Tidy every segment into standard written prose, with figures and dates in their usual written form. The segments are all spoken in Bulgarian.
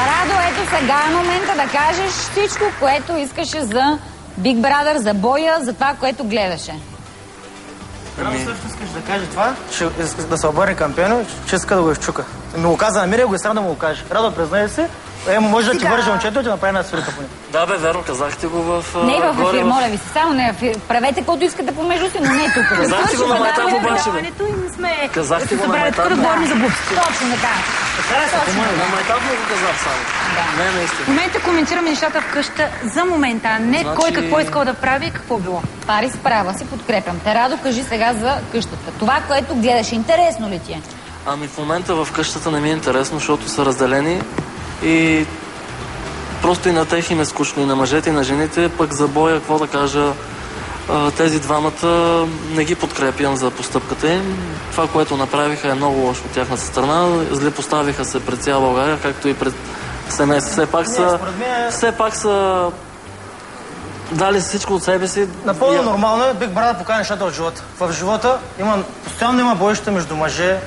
Радо, ето сега е момента да кажеш всичко, което искаше за Big Brother, за боя, за това, което гледаше. Радо също искаш да каже това, да се обърне към Пено, че иска да го изчука. Ми го каза на Мирия, го е срам да му го каже. Радо, признай си, може да ти върже момчето и да направи една свирка по него. Да, бе, верно, казахте го в... Не в ефир, моля ви се, само не в ефир. Правете каквото искате помежду си, но не тук. Казахте го на майтап обаче, бе. Казахте го на майтап. Да говорим за глупости. Точно така. На майтап му го казах само. Не, наистина. В момента коментираме нещата в къща за момента, а не кой какво искал да прави и какво било. Пари справа си, подкрепям. Радо, кажи сега за къщата. Това, което гледаш, интересно ли ти е? Ами в момента в къщата не ми е интересно, защото са разделени и просто и на тех им е скучно, и на мъжете, и на жените, пък за боя, какво да кажа, тези двамата не ги подкрепям за постъпката им. Това, което направиха, е много лошо от тяхната страна. Зле поставиха се пред цяла България, както и пред семейство. Все пак са дали всичко от себе си. Напълно нормално е Big Brother покани нещата от живота. В живота постоянно има боища между мъже.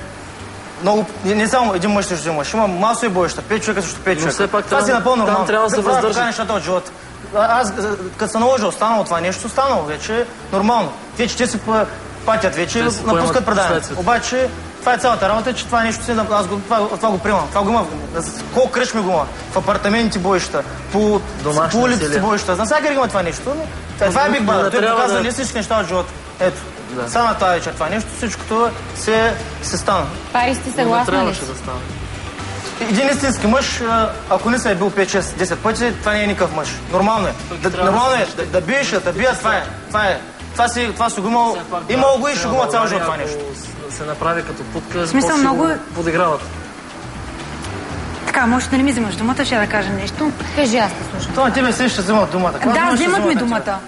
Много, не само един мъж срещу един мъж. Има масови боища, 5 човека срещу 5 човека. Все пак това си напълно нормално. трябва да се въздържи. Покани нещата от живота. Аз, като се наложи останало това нещо, останало вече е нормално. Вече те си патят, вече напускат предаването. Обаче, това е цялата работа, че това нещо си, аз това го приемам. Това го има. Колко кръчми го има. В апартаменти боища, по улиците боища. Навсякъде има това нещо. Това е Big Brother. Той показва не всички неща от живота. Ето. Само на тази вечер това нещо, всичкото се стана. Пари сте съгласна ли? Един истински мъж, ако не се е бил 5, 6, 10 пъти, това не е никакъв мъж. Нормално е. Нормално е да биеш, да бият, това е. Това си го имал. Имал го и ще го има цял живот това нещо. Се направи като путка, смисъл много подиграват. Така, може да не ми взимаш думата, ще да кажа нещо. Кажи, аз те слушам. Това на тебе се ще взимат думата. Да, взимат ми думата.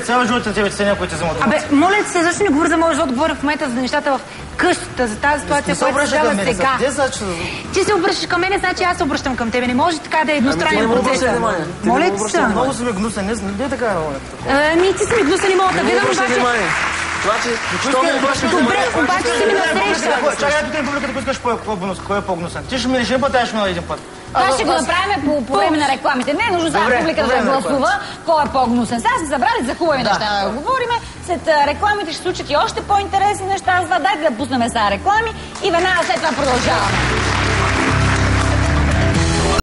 Цял живот на тебе се някой те взима думата. Абе, моля се, защо не говори за моят живот, говоря в момента за нещата в къщата, за тази ситуация, която се дава сега. Ти се обръщаш към мене, значи аз се обръщам към тебе. Не може така да е едностранен процес. Моля ти се. Много си ми гнусен, не е така. Ами ти си ми гнусен и мога да гледам, обаче... Добре, обаче си ми насреща. Чакай, питай публиката, ако искаш кой е по-гнусен. Ти ще минеш един път, аз ще мина един път. Това ще го направим по време на рекламите. Не е нужно за публиката да гласува кой е по-гнусен. Сега сме събрали за хубави неща да говорим. След рекламите ще случат и още по-интересни неща. Дайте да пуснем сега реклами и веднага след това продължаваме.